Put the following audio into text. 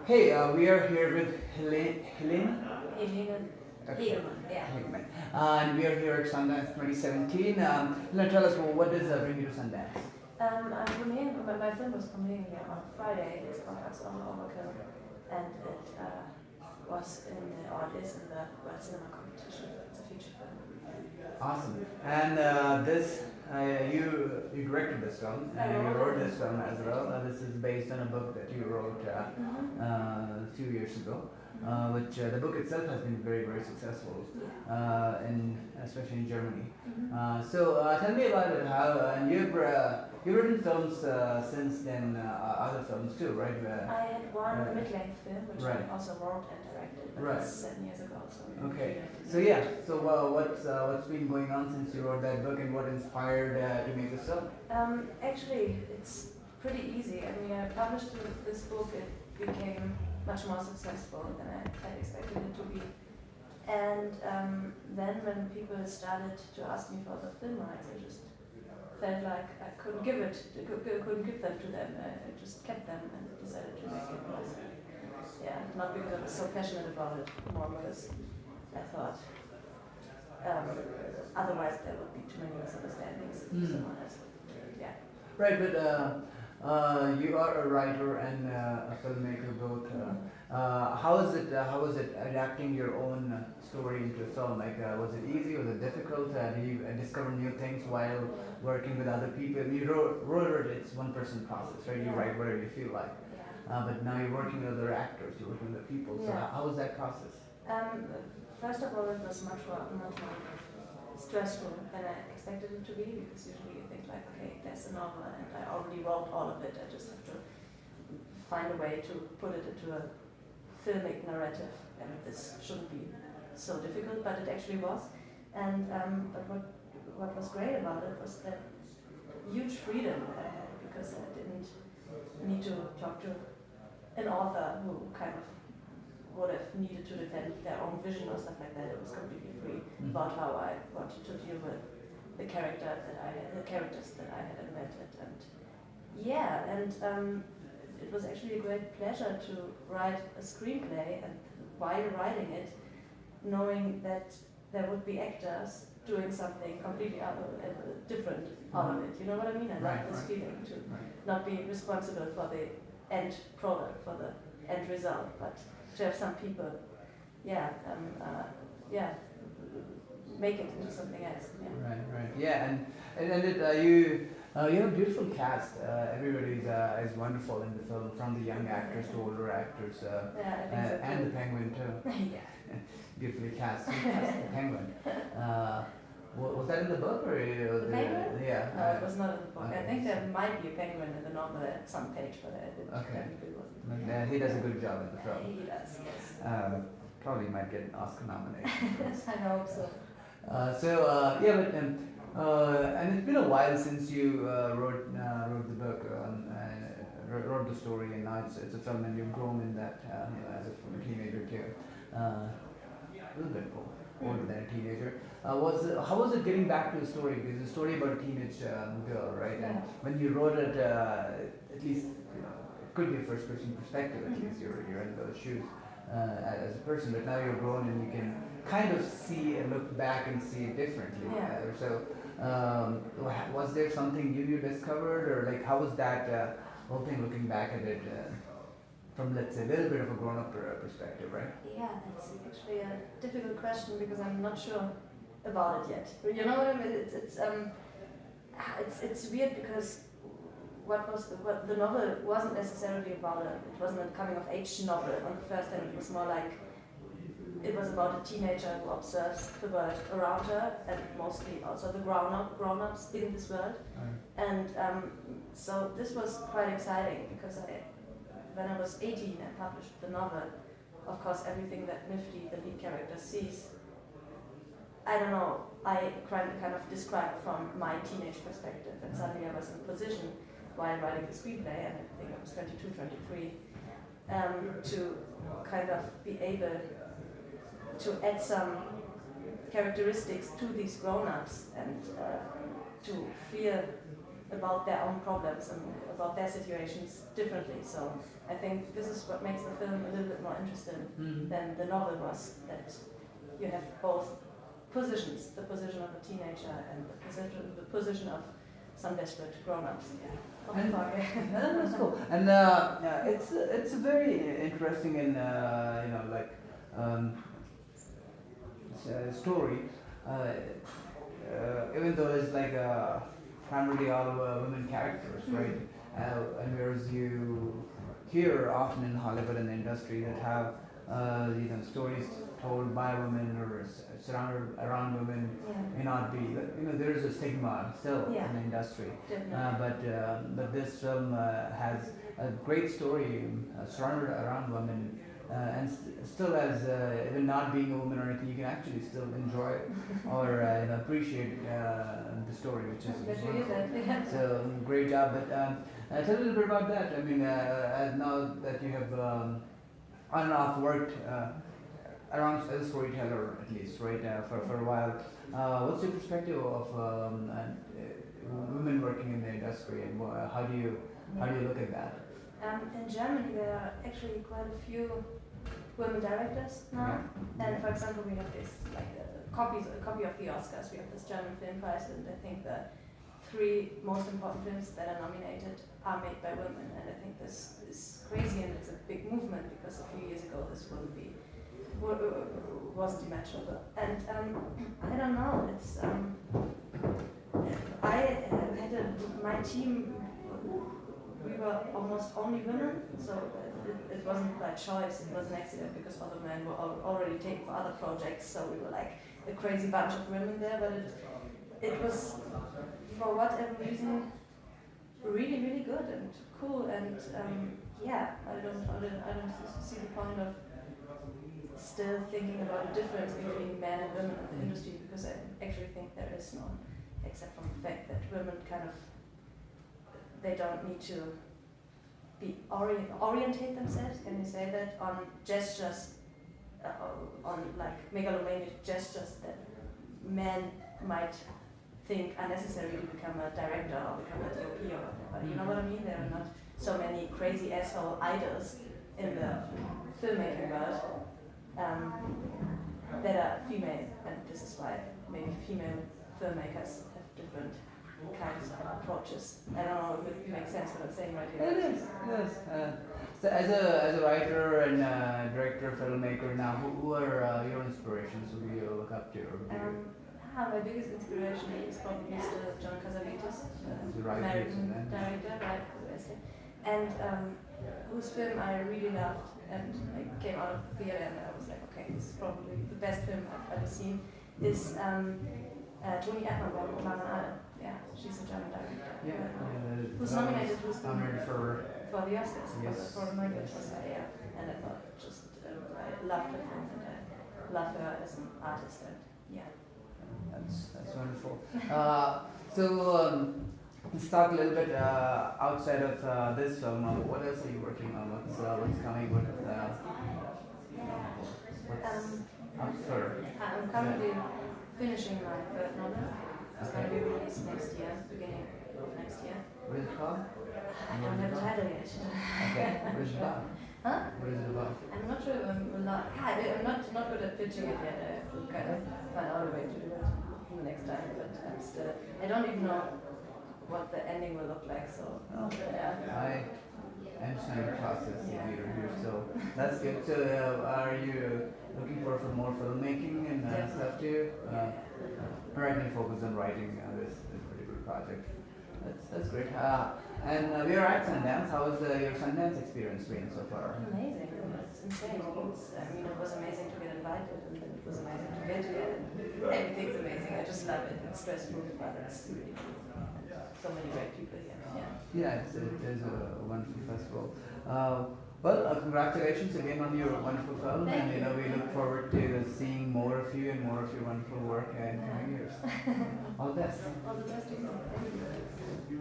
Hey, we are here with Helene Helene Hegemann, yeah. Hegemann, and we are here at Sundance 2017. Tell us, well, what does bring you to Sundance? My film was premiering here on Friday. It's called ACXOLOTL OVERKILL, and it was in the, or it is in the World Cinema Competition. It's a feature film. Awesome. And you directed this film, and you wrote this film as well. This is based on a book that you wrote a few years ago. Which the book itself has been very, very successful, especially in Germany. So tell me about it. How and you've written films since then, other films too, right? I had one mid-length film, which Right. I also wrote and directed, but Right. that's 7 years ago. So Okay. So what's been going on since you wrote that book, and what inspired to make this film? Actually, it's pretty easy. I mean, I published this book. It became much more successful than I had expected it to be. And then when people started to ask me for the film rights, I just felt like I couldn't give them to them. I just kept them and decided to make it. Yeah, not because I was so passionate about it, more because I thought otherwise there would be too many misunderstandings. Someone else would, yeah. Right, but you are a writer and a filmmaker both. How was it adapting your own story into a film? Like, was it easy? Was it difficult? Did you discover new things while working with other people? You wrote it, it's one-person process, right? You write whatever you feel like. But now you're working with other actors, you're working with other people. So how was that process? First of all, it was much more stressful than I expected it to be, because usually you think like, okay, there's a novel and I already wrote all of it, I just have to find a way to put it into a filmic narrative, and this shouldn't be so difficult, but it actually was. And but what was great about it was that huge freedom that I had, because I didn't need to talk to an author who kind of would have needed to defend their own vision or stuff like that. It was completely free about how I wanted to deal with the characters that I had invented, and it was actually a great pleasure to write a screenplay, and while writing it, knowing that there would be actors doing something completely different out of it. You know what I mean? I love this feeling to not be responsible for the end product, for the end result, but to have some people, make it into something else. Yeah. Right. Yeah, and you have a beautiful cast. Everybody is wonderful in the film, from the young actors to older actors, I think so and the penguin too. Yeah. Beautifully cast. You cast the penguin. Was that in the book or The penguin? Yeah. No, it was not in the book. Okay. I think there might be a penguin in the novel at some page, but I didn't. Okay. It wasn't. But, he does a good job in the film. He does, yes. Probably might get an Oscar nomination. Yes, I hope so. And it's been a while since you wrote the book, wrote the story, and now it's a film, and you've grown in that as from a teenager to a little bit older than a teenager. How was it getting back to the story? Because it's a story about a teenage girl, right? And when you wrote it, at least it could be a first-person perspective. At least you're in those shoes as a person, but now you're grown and you can kind of see and look back and see it differently. Was there something new you discovered, or like how was that whole thing looking back at it from, let's say, a little bit of a grown-up perspective, right? Yeah, that's actually a difficult question, because I'm not sure about it yet. You know what I mean? It's weird, because what the novel wasn't necessarily about it wasn't a coming of age novel on the first hand. It was more like it was about a teenager who observes the world around her, and mostly also the grown-ups in this world. And so this was quite exciting, because when I was 18 and published the novel, of course everything that Nifty, the lead character, sees, I don't know, I kind of described from my teenage perspective, and suddenly I was in a position while writing the screenplay, and I think I was 22, 23, to kind of be able to add some characteristics to these grown-ups, and to feel about their own problems and about their situations differently. So I think this is what makes the film a little bit more interesting than the novel was, that you have both positions, the position of a teenager and the position of some desperate grown-ups. And that's cool. And it's a very interesting and story. Even though it's like primarily all women characters, right? And whereas you hear often in Hollywood and the industry that have stories told by women or surrounded around women may not be, but there is a stigma still in the industry. But this film has a great story surrounded around women. And still, as even not being a woman or anything, you can actually still enjoy or appreciate the story, which is wonderful. So great job. But tell a little bit about that. I mean, as now that you have on and off worked around as a storyteller, at least, right, for a while. What's your perspective of women working in the industry, and how do you look at that? In Germany, there are actually quite a few women directors now. And for example, we have this a copy of the Oscars. We have this German Film Prize, and I think the 3 most important films that are nominated are made by women. And I think this is crazy, and it's a big movement, because a few years ago this wasn't imaginable. And I don't know. It's I had my team. We were almost only women, so it wasn't by choice, it was an accident, because other men were already taken for other projects, so we were like a crazy bunch of women there, but it was, for whatever reason, really, really good and cool, and I don't see the point of still thinking about a difference between men and women in the industry, because I actually think there is none, except from the fact that women they don't need to be orientate themselves, can you say that, on gestures, on like megalomaniac gestures that men might think are necessary to become a director or become a DOP or whatever. You know what I mean? There are not so many crazy asshole idols in the filmmaking world that are female, and this is why maybe female filmmakers have different kinds of approaches. I don't know if it makes sense what I'm saying right here. It is, yes. So as a writer and director, filmmaker now, who are your inspirations? Who do you look up to? My biggest inspiration is probably still John Cassavetes, the American director, right? And whose film I really loved, and I came out of the theater and I was like, okay, this is probably the best film I've ever seen, is Toni Erdmann, Marionade. Yeah, she's a German director. Who's nominated for the Oscars for the language. And I thought I loved her film, and I love her as an artist. And that's wonderful. Let's talk a little bit outside of this film. What else are you working on? What's coming? What's up for? I'm currently finishing my 3rd novel. It's going to be released next year, beginning of next year. What is it called? I don't have a title yet. Okay, what is it about? Huh? What is it about? I'm not sure. I'm not good at pitching it yet. I have to kind of find out a way to do it the next time. But I don't even know what the ending will look like. So I understand the process. You're so that's good. So are you looking for more filmmaking and stuff too? Right now focus on writing this particular project. That's great. And we are at Sundance. How was your Sundance experience been so far? Amazing. It's insane. It was amazing to get invited, and then it was amazing to get here. Everything's amazing. I just love it. It's stressful, but it's really cool. So many great people here. Yeah, it is a wonderful festival. Well, congratulations again on your wonderful film, Thank and we look forward to seeing more of you and more of your wonderful work in coming years. All the best. All the best to you. Thank you.